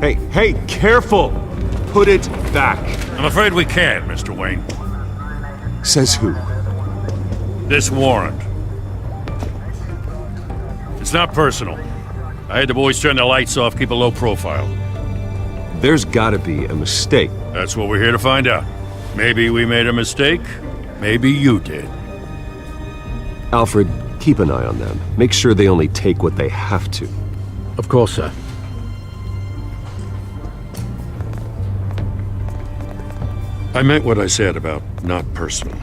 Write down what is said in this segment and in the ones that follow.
Hey, careful! Put it back. I'm afraid we can't, Mr. Wayne. Says who? This warrant. It's not personal. I had the boys turn the lights off, keep a low profile. There's gotta be a mistake. That's what we're here to find out. Maybe we made a mistake. Maybe you did. Alfred, keep an eye on them. Make sure they only take what they have to. Of course, sir. I meant what I said about not personal.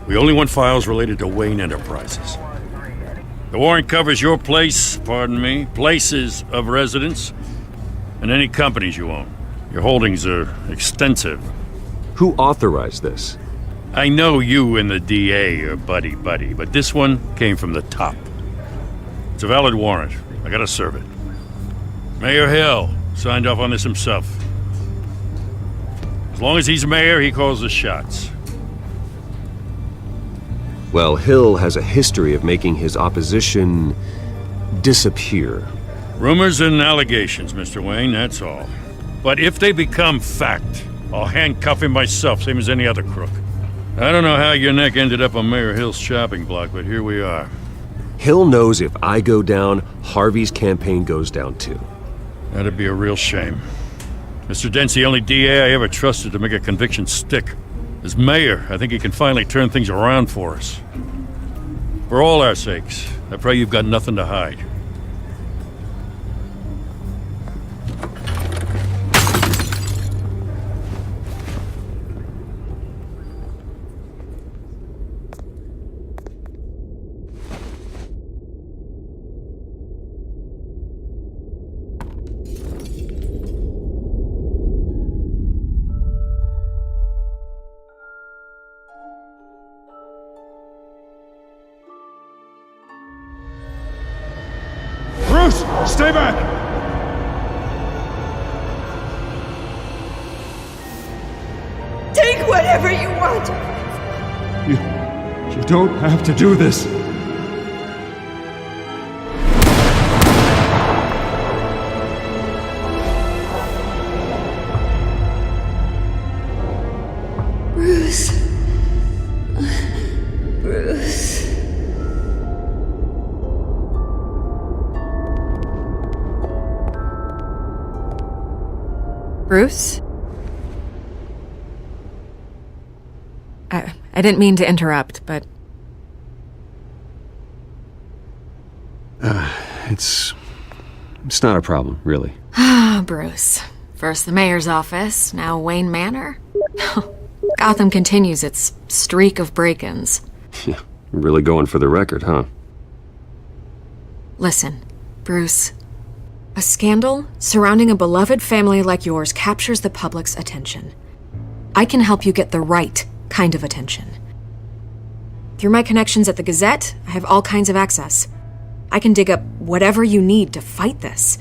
We only want files related to Wayne Enterprises. The warrant covers your place, pardon me, places of residence, and any companies you own. Your holdings are extensive. Who authorized this? I know you and the DA are buddy-buddy, but this one came from the top. It's a valid warrant. I gotta serve it. Mayor Hill signed off on this himself. As long as he's mayor, he calls the shots. Well, Hill has a history of making his opposition disappear. Rumors and allegations, Mr. Wayne, that's all. But if they become fact, I'll handcuff him myself, same as any other crook. I don't know how your neck ended up on Mayor Hill's chopping block, but here we are. Hill knows if I go down, Harvey's campaign goes down too. That'd be a real shame. Mr. Dent's the only DA I ever trusted to make a conviction stick. As mayor, I think he can finally turn things around for us. For all our sakes, I pray you've got nothing to hide. Bruce, stay back! Take whatever you want! You don't have to do this. Bruce. Bruce. Bruce? I didn't mean to interrupt, but... It's not a problem, really. Ah, Bruce. First the mayor's office, now Wayne Manor. Gotham continues its streak of break-ins. Yeah, really going for the record, huh? Listen, Bruce. A scandal surrounding a beloved family like yours captures the public's attention. I can help you get the right kind of attention. Through my connections at the Gazette, I have all kinds of access. I can dig up whatever you need to fight this.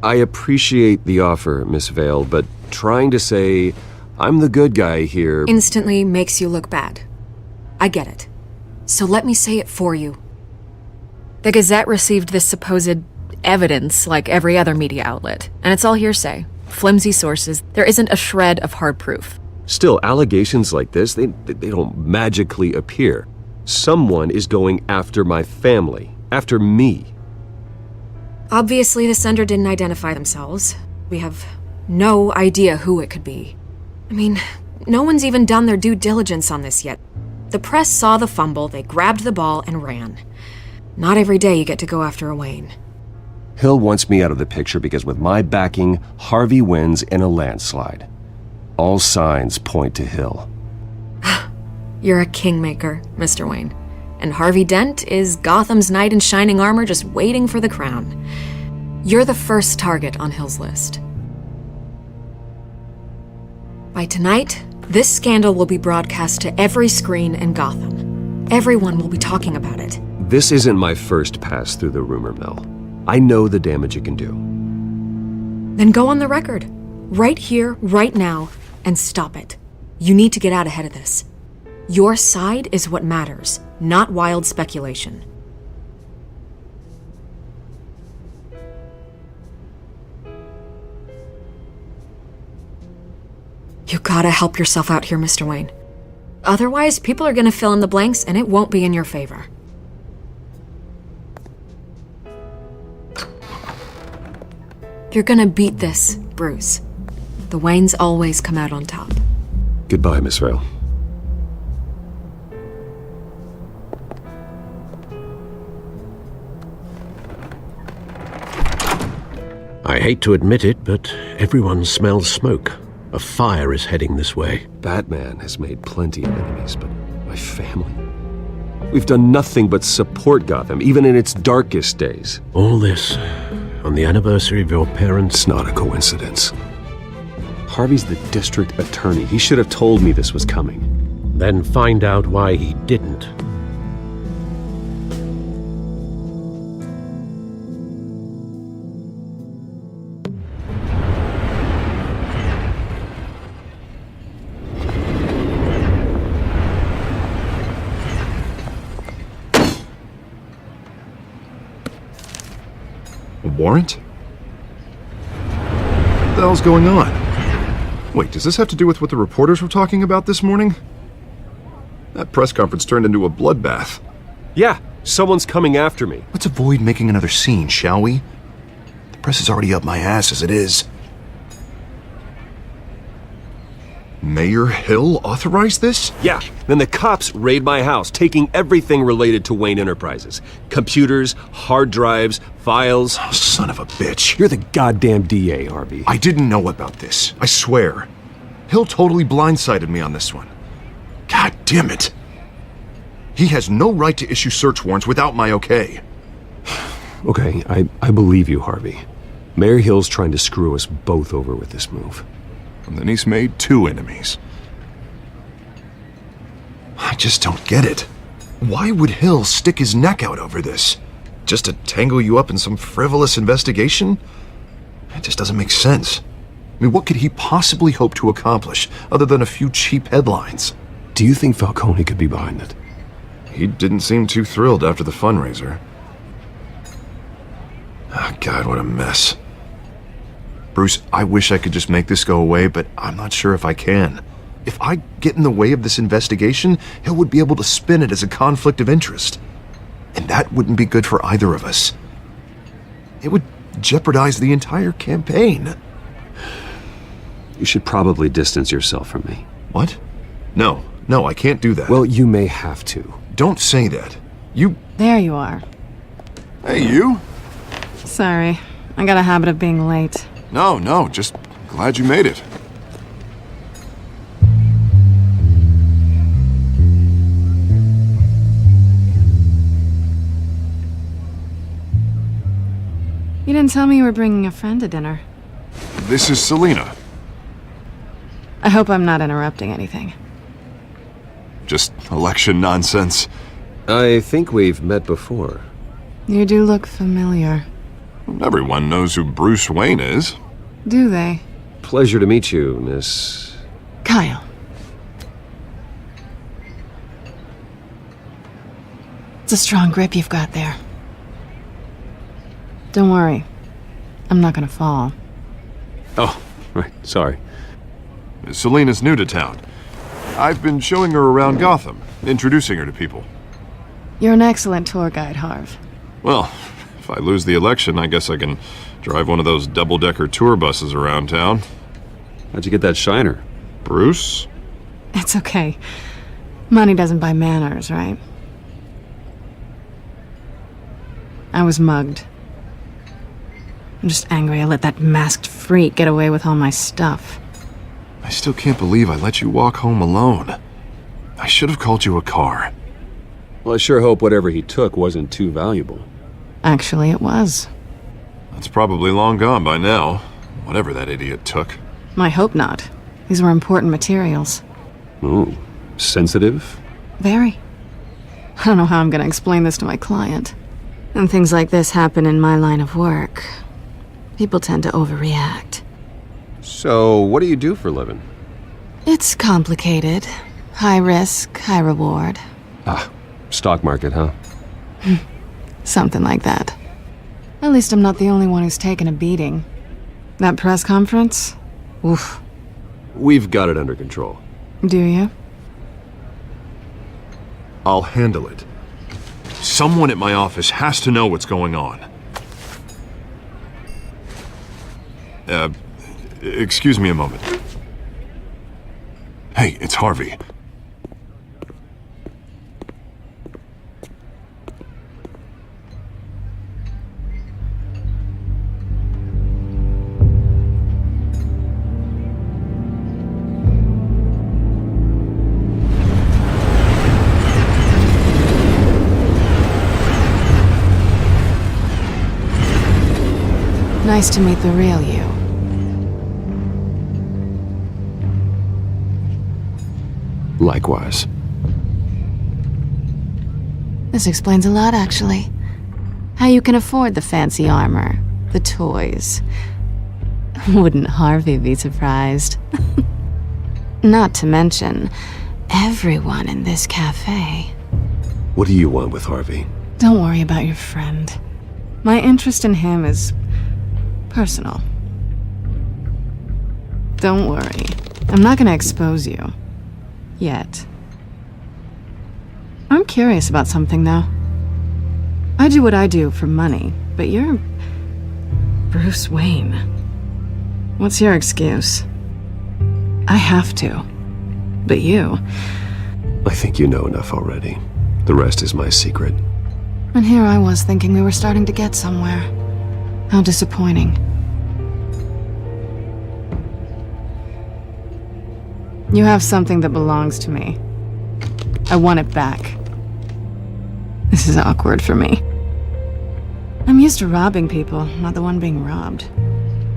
I appreciate the offer, Miss Vale, but trying to say I'm the good guy here Instantly makes you look bad. I get it. So let me say it for you. The Gazette received this supposed evidence like every other media outlet, and it's all hearsay. Flimsy sources. There isn't a shred of hard proof. Still, allegations like this, they don't magically appear. Someone is going after my family, after me. Obviously, the sender didn't identify themselves. We have no idea who it could be. I mean, no one's even done their due diligence on this yet. The press saw the fumble, they grabbed the ball and ran. Not every day you get to go after a Wayne. Hill wants me out of the picture because with my backing, Harvey wins in a landslide. All signs point to Hill. You're a kingmaker, Mr. Wayne. And Harvey Dent is Gotham's knight in shining armor just waiting for the crown. You're the first target on Hill's list. By tonight, this scandal will be broadcast to every screen in Gotham. Everyone will be talking about it. This isn't my first pass through the rumor mill. I know the damage it can do. Then go on the record. Right here, right now, and stop it. You need to get out ahead of this. Your side is what matters, not wild speculation. You gotta help yourself out here, Mr. Wayne. Otherwise, people are gonna fill in the blanks and it won't be in your favor. You're gonna beat this, Bruce. The Waynes always come out on top. Goodbye, Miss Vale. I hate to admit it, but everyone smells smoke. A fire is heading this way. Batman has made plenty of enemies, but my family? We've done nothing but support Gotham, even in its darkest days. All this on the anniversary of your parents'... It's not a coincidence. Harvey's the district attorney. He should have told me this was coming. Then find out why he didn't. A warrant? What the hell's going on? Wait, does this have to do with what the reporters were talking about this morning? That press conference turned into a bloodbath. Yeah, someone's coming after me. Let's avoid making another scene, shall we? The press is already up my ass as it is. Mayor Hill authorized this? Yeah, then the cops raid my house, taking everything related to Wayne Enterprises. Computers, hard drives, files. Oh, son of a bitch. You're the goddamn DA, Harvey. I didn't know about this. I swear. Hill totally blindsided me on this one. God damn it. He has no right to issue search warrants without my okay. Okay, I believe you, Harvey. Mayor Hill's trying to screw us both over with this move. And then he's made 2 enemies. I just don't get it. Why would Hill stick his neck out over this? Just to tangle you up in some frivolous investigation? It just doesn't make sense. I mean, what could he possibly hope to accomplish other than a few cheap headlines? Do you think Falcone could be behind it? He didn't seem too thrilled after the fundraiser. Oh, God, what a mess. Bruce, I wish I could just make this go away, but I'm not sure if I can. If I get in the way of this investigation, Hill would be able to spin it as a conflict of interest. And that wouldn't be good for either of us. It would jeopardize the entire campaign. You should probably distance yourself from me. What? No, I can't do that. Well, you may have to. Don't say that. You... There you are. Hey, you? Sorry, I got a habit of being late. No, just glad you made it. You didn't tell me you were bringing a friend to dinner. This is Selena. I hope I'm not interrupting anything. Just election nonsense. I think we've met before. You do look familiar. Everyone knows who Bruce Wayne is. Do they? Pleasure to meet you, Miss... Kyle. It's a strong grip you've got there. Don't worry. I'm not gonna fall. Oh, right, sorry. Selena's new to town. I've been showing her around Gotham, introducing her to people. You're an excellent tour guide, Harv. Well, if I lose the election, I guess I can drive one of those double-decker tour buses around town. How'd you get that shiner? Bruce? It's okay. Money doesn't buy manners, right? I was mugged. I'm just angry I let that masked freak get away with all my stuff. I still can't believe I let you walk home alone. I should have called you a car. Well, I sure hope whatever he took wasn't too valuable. Actually, it was. That's probably long gone by now, whatever that idiot took. I hope not. These were important materials. Ooh, sensitive? Very. I don't know how I'm gonna explain this to my client. And things like this happen in my line of work. People tend to overreact. So, what do you do for a living? It's complicated. High risk, high reward. Ah, stock market, huh? Something like that. At least I'm not the only one who's taken a beating. That press conference? Oof. We've got it under control. Do you? I'll handle it. Someone at my office has to know what's going on. Excuse me a moment. Hey, it's Harvey. Nice to meet the real you. Likewise. This explains a lot, actually. How you can afford the fancy armor, the toys. Wouldn't Harvey be surprised? Not to mention, everyone in this cafe. What do you want with Harvey? Don't worry about your friend. My interest in him is personal. Don't worry. I'm not gonna expose you. Yet. I'm curious about something, though. I do what I do for money, but you're Bruce Wayne. What's your excuse? I have to. But you... I think you know enough already. The rest is my secret. And here I was thinking we were starting to get somewhere. How disappointing. You have something that belongs to me. I want it back. This is awkward for me. I'm used to robbing people, not the one being robbed.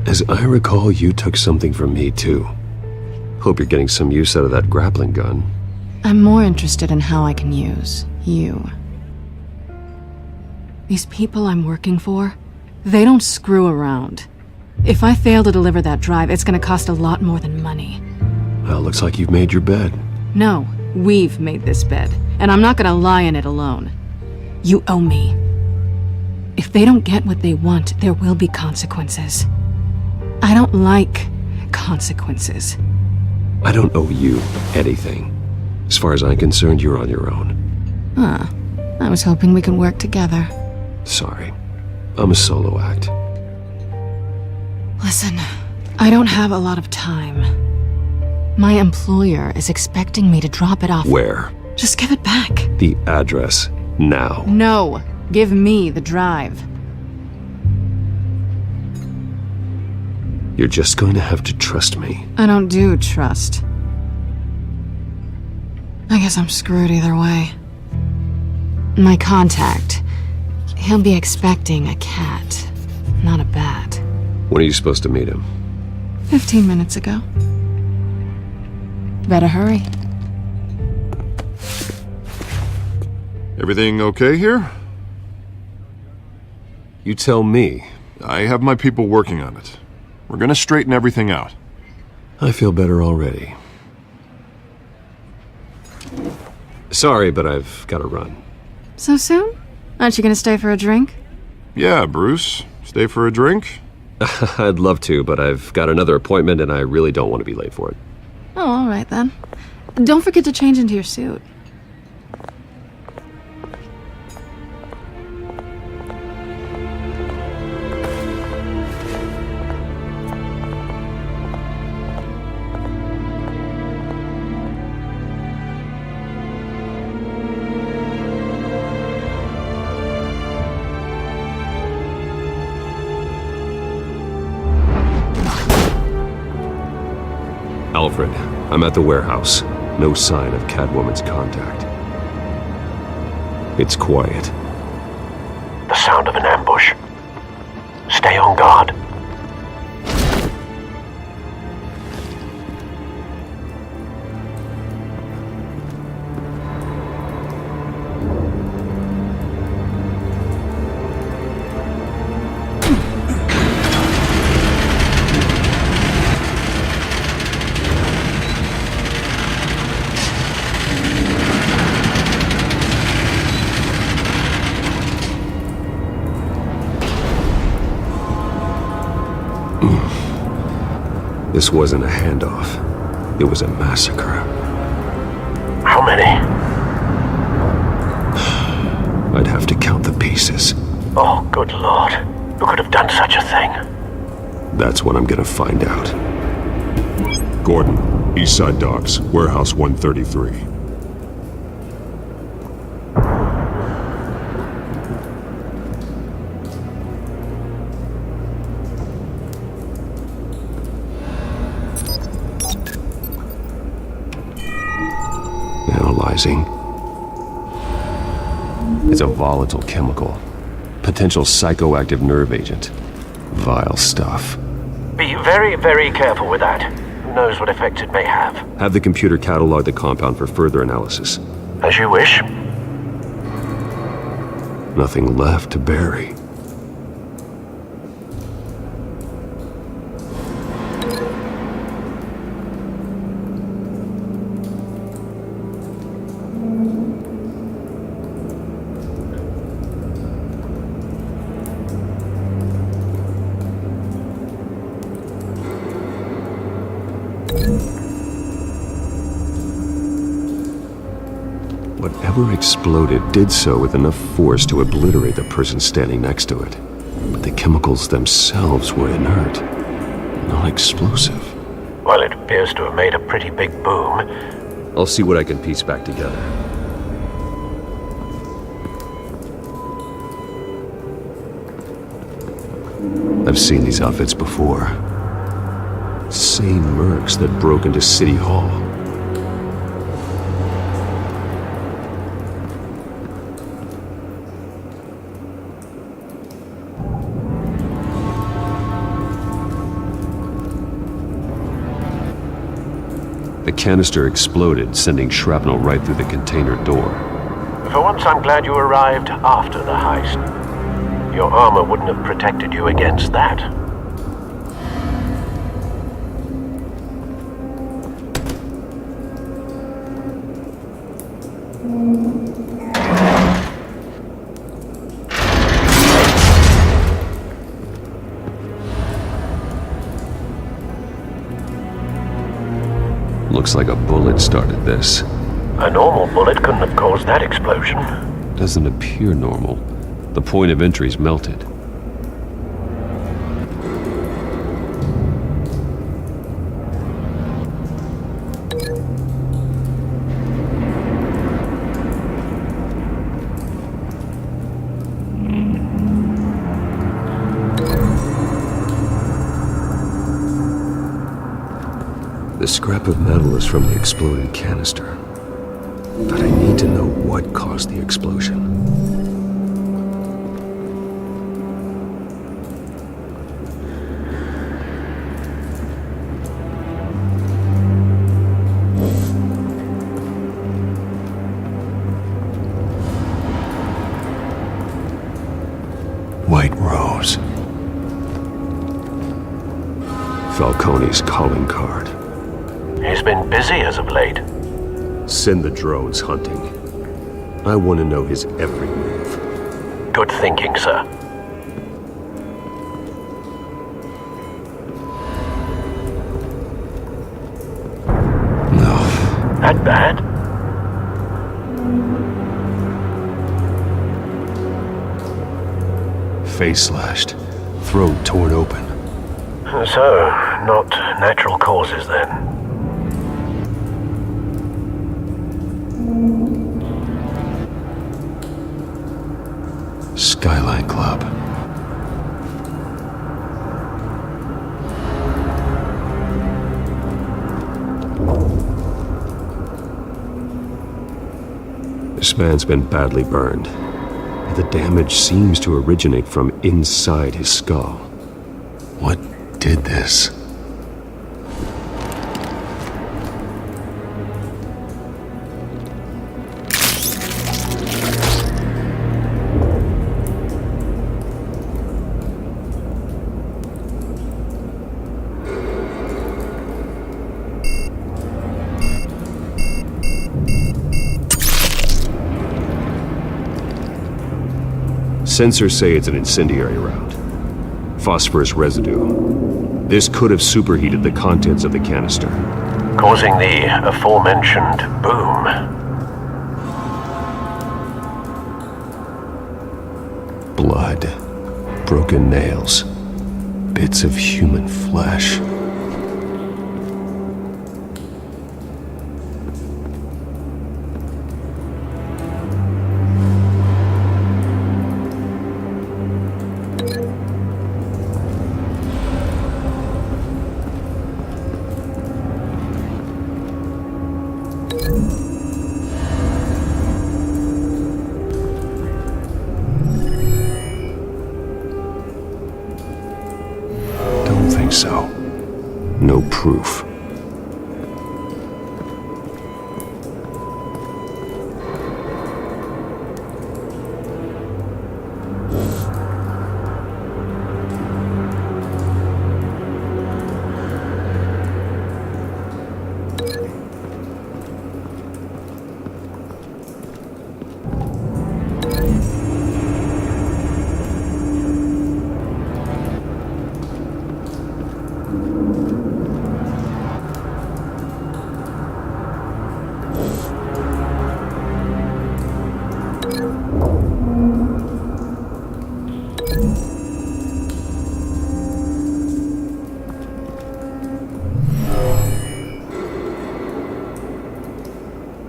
As I recall, you took something from me, too. Hope you're getting some use out of that grappling gun. I'm more interested in how I can use you. These people I'm working for, they don't screw around. If I fail to deliver that drive, it's gonna cost a lot more than money. Well, looks like you've made your bed. No, we've made this bed, and I'm not gonna lie in it alone. You owe me. If they don't get what they want, there will be consequences. I don't like consequences. I don't owe you anything. As far as I'm concerned, you're on your own. Huh. I was hoping we could work together. Sorry. I'm a solo act. Listen, I don't have a lot of time. My employer is expecting me to drop it off. Where? Just give it back. The address. Now. No. Give me the drive. You're just going to have to trust me. I don't do trust. I guess I'm screwed either way. My contact, he'll be expecting a cat, not a bat. When are you supposed to meet him? 15 minutes ago. Better hurry. Everything okay here? You tell me. I have my people working on it. We're gonna straighten everything out. I feel better already. Sorry, but I've got to run. So soon? Aren't you gonna stay for a drink? Yeah, Bruce. Stay for a drink? I'd love to, but I've got another appointment and I really don't want to be late for it. Oh, all right then. Don't forget to change into your suit. Alfred, I'm at the warehouse. No sign of Catwoman's contact. It's quiet. The sound of an ambush. Stay on guard. This wasn't a handoff. It was a massacre. How many? I'd have to count the pieces. Oh, good lord. Who could have done such a thing? That's what I'm gonna find out. Gordon, Eastside Docks, Warehouse 133. Analyzing. It's a volatile chemical. Potential psychoactive nerve agent. Vile stuff. Be very, very careful with that. Who knows what effects it may have? Have the computer catalog the compound for further analysis. As you wish. Nothing left to bury. Whatever exploded did so with enough force to obliterate the person standing next to it. But the chemicals themselves were inert, not explosive. Well, it appears to have made a pretty big boom. I'll see what I can piece back together. I've seen these outfits before. Same mercs that broke into City Hall. The canister exploded, sending shrapnel right through the container door. For once, I'm glad you arrived after the heist. Your armor wouldn't have protected you against that. Looks like a bullet started this. A normal bullet couldn't have caused that explosion. Doesn't appear normal. The point of entry's melted. The scrap of metal is from the exploded canister. But I need to know what caused the explosion. White Rose. Falcone's calling card. He's been busy as of late. Send the drones hunting. I want to know his every move. Good thinking, sir. No. That bad? Face slashed. Throat torn open. So, not natural causes then. Skyline Club. This man's been badly burned. The damage seems to originate from inside his skull. What did this? Sensors say it's an incendiary round. Phosphorus residue. This could have superheated the contents of the canister. causing the aforementioned boom. Blood, broken nails, bits of human flesh. So, no proof.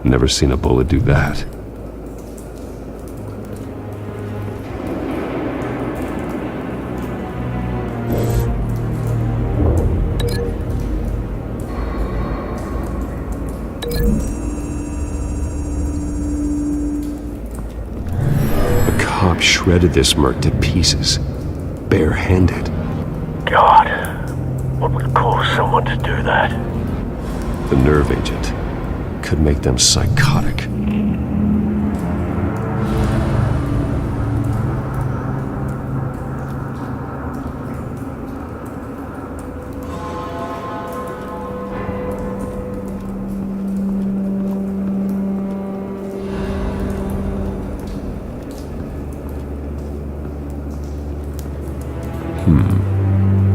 Never seen a bullet do that. A cop shredded this merc to pieces, barehanded. God, what would cause someone to do that? The nerve agent could make them psychotic.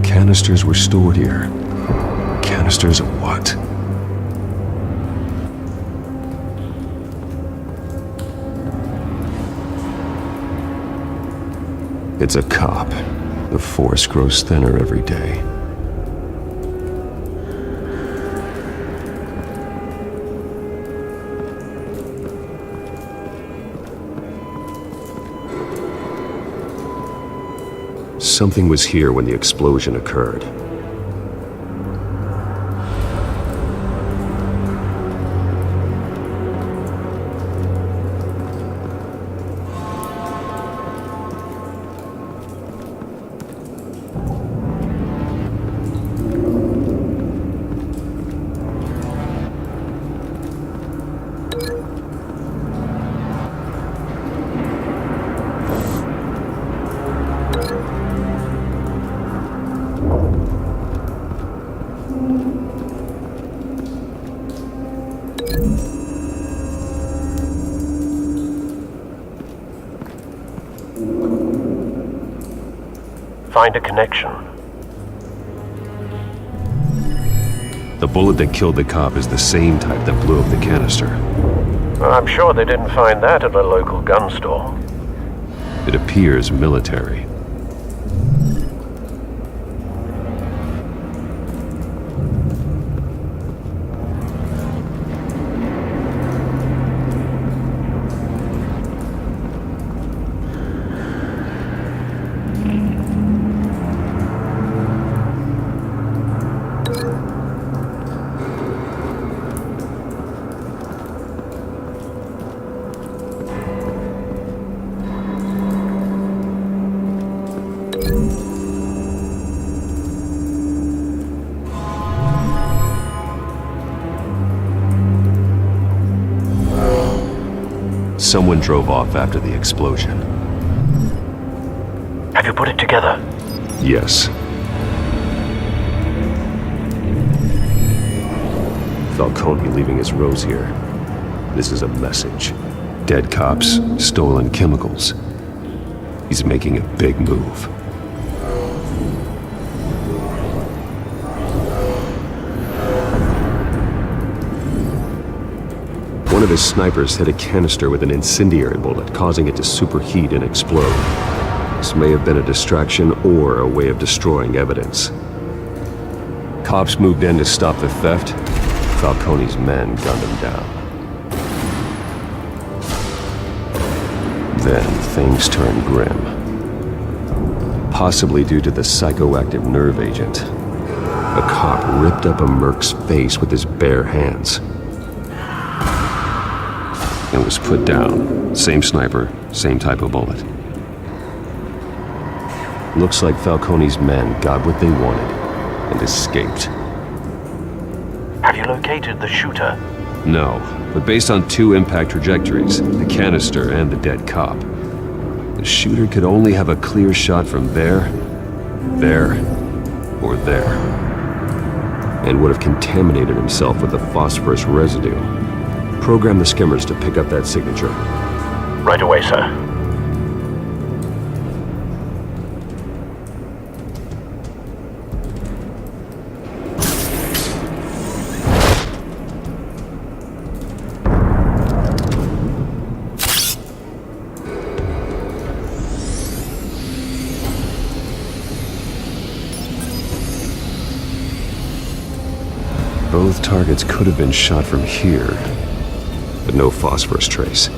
Canisters were stored here. Canisters of what? It's a cop. The force grows thinner every day. Something was here when the explosion occurred. Find a connection. The bullet that killed the cop is the same type that blew up the canister. Well, I'm sure they didn't find that at a local gun store. It appears military. Someone drove off after the explosion. Have you put it together? Yes. Falcone leaving his rose here. This is a message. Dead cops, stolen chemicals. He's making a big move. of his snipers hit a canister with an incendiary bullet, causing it to superheat and explode. This may have been a distraction or a way of destroying evidence. Cops moved in to stop the theft. Falcone's men gunned him down. Then things turned grim. Possibly due to the psychoactive nerve agent. A cop ripped up a merc's face with his bare hands. And was put down. Same sniper, same type of bullet. Looks like Falcone's men got what they wanted and escaped. Have you located the shooter? No, but based on two impact trajectories, the canister and the dead cop, the shooter could only have a clear shot from there, or there, and would have contaminated himself with the phosphorus residue. Program the skimmers to pick up that signature. Right away, sir. Both targets could have been shot from here, but no phosphorus trace.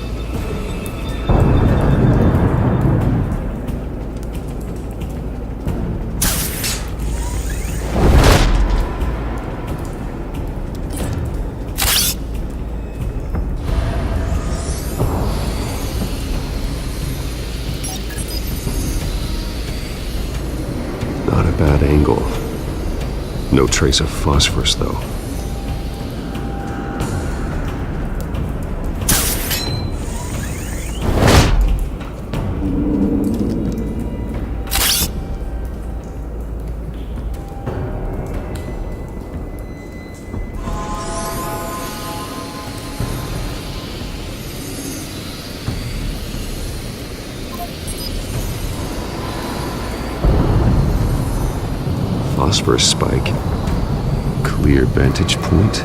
Not a bad angle. No trace of phosphorus, though. Phosphorus spike. Clear vantage point.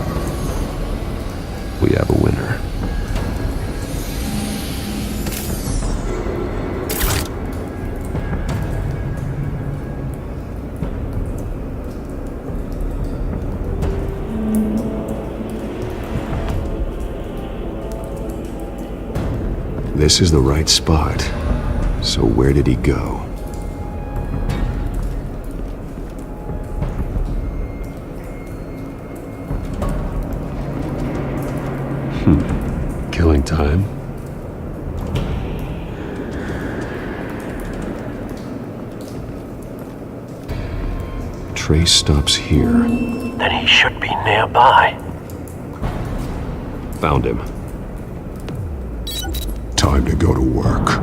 We have a winner. This is the right spot. So where did he go? Killing time. Trace stops here. Then he should be nearby. Found him. Time to go to work.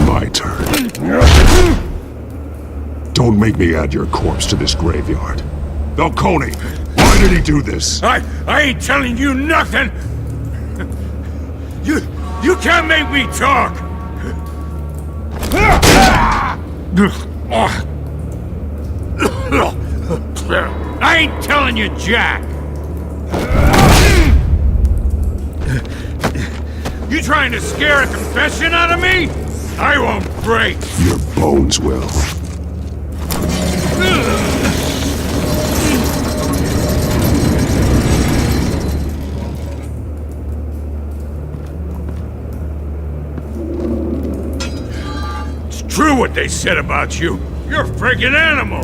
My turn. Don't make me add your corpse to this graveyard. Falcone, why did he do this? I ain't telling you nothing! You can't make me talk! I ain't telling you, Jack! You trying to scare a confession out of me? I won't break! Your bones will. It's true what they said about you. You're a friggin' animal!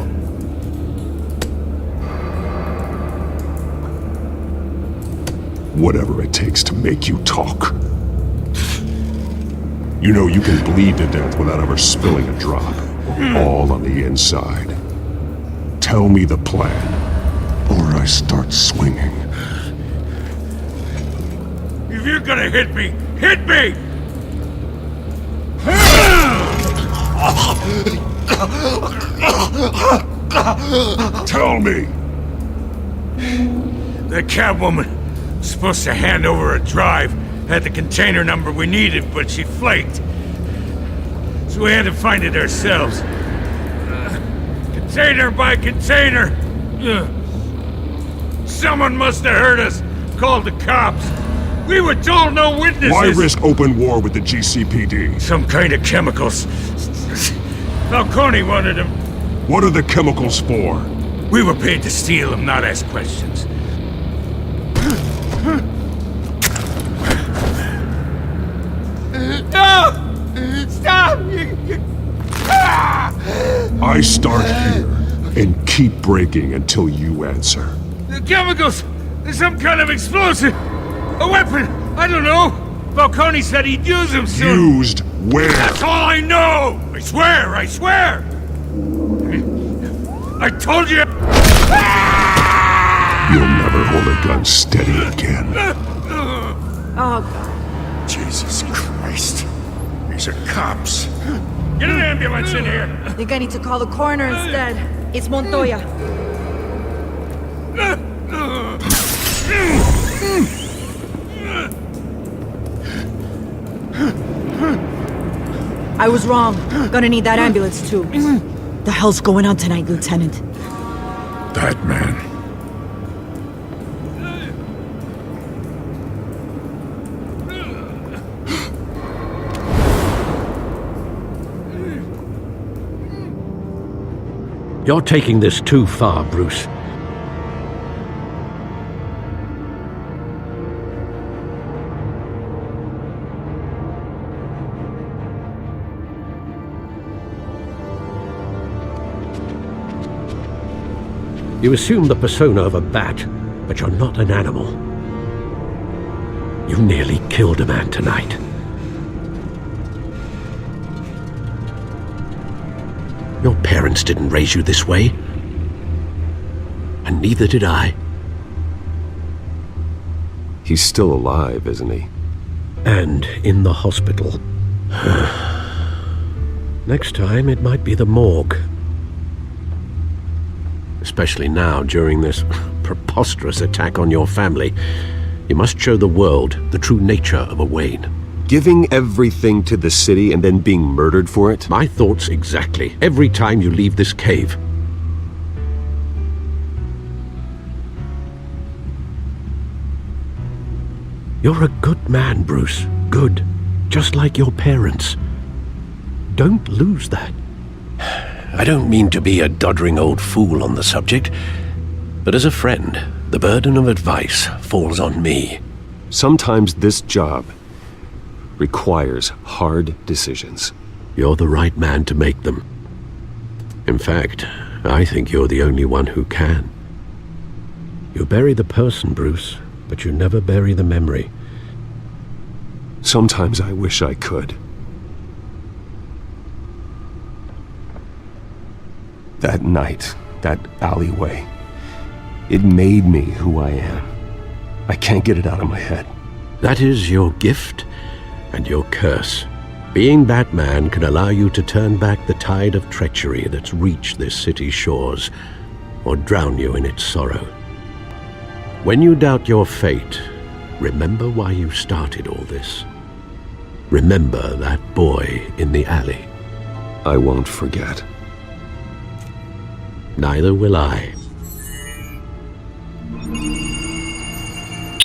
Whatever it takes to make you talk. You know you can bleed to death without ever spilling a drop. All on the inside. Tell me the plan, or I start swinging. If you're gonna hit me, hit me! Tell me! The Catwoman was supposed to hand over a drive, had the container number we needed, but she flaked. so we had to find it ourselves. Container by container. Someone must have heard us, called the cops. We were told no witnesses. Why risk open war with the GCPD? Some kind of chemicals. Falcone wanted them. What are the chemicals for? We were paid to steal them, not ask questions. No! Stop! I start here and keep breaking until you answer. The chemicals! There's some kind of explosive! A weapon! I don't know! Falcone said he'd use them soon! Used where? That's all I know! I swear! I swear! I told you! You'll never hold a gun steady again. Oh, God. Jesus Christ. These are cops. Get an ambulance in here! I think I need to call the coroner instead. It's Montoya. I was wrong. Gonna need that ambulance too. The hell's going on tonight, Lieutenant? That man. You're taking this too far, Bruce. You assume the persona of a bat, but you're not an animal. You nearly killed a man tonight. Your parents didn't raise you this way. And neither did I. He's still alive, isn't he? And in the hospital. Next time, it might be the morgue. Especially now, during this preposterous attack on your family. You must show the world the true nature of a Wayne. Giving everything to the city and then being murdered for it? My thoughts exactly. Every time you leave this cave. You're a good man, Bruce. Good. Just like your parents. Don't lose that. I don't mean to be a doddering old fool on the subject, but as a friend, the burden of advice falls on me. Sometimes this job requires hard decisions. You're the right man to make them. In fact, I think you're the only one who can. You bury the person, Bruce, but you never bury the memory. Sometimes I wish I could. That night, that alleyway, it made me who I am. I can't get it out of my head. That is your gift and your curse. Being Batman can allow you to turn back the tide of treachery that's reached this city's shores, or drown you in its sorrow. When you doubt your fate, remember why you started all this. Remember that boy in the alley. I won't forget. Neither will I.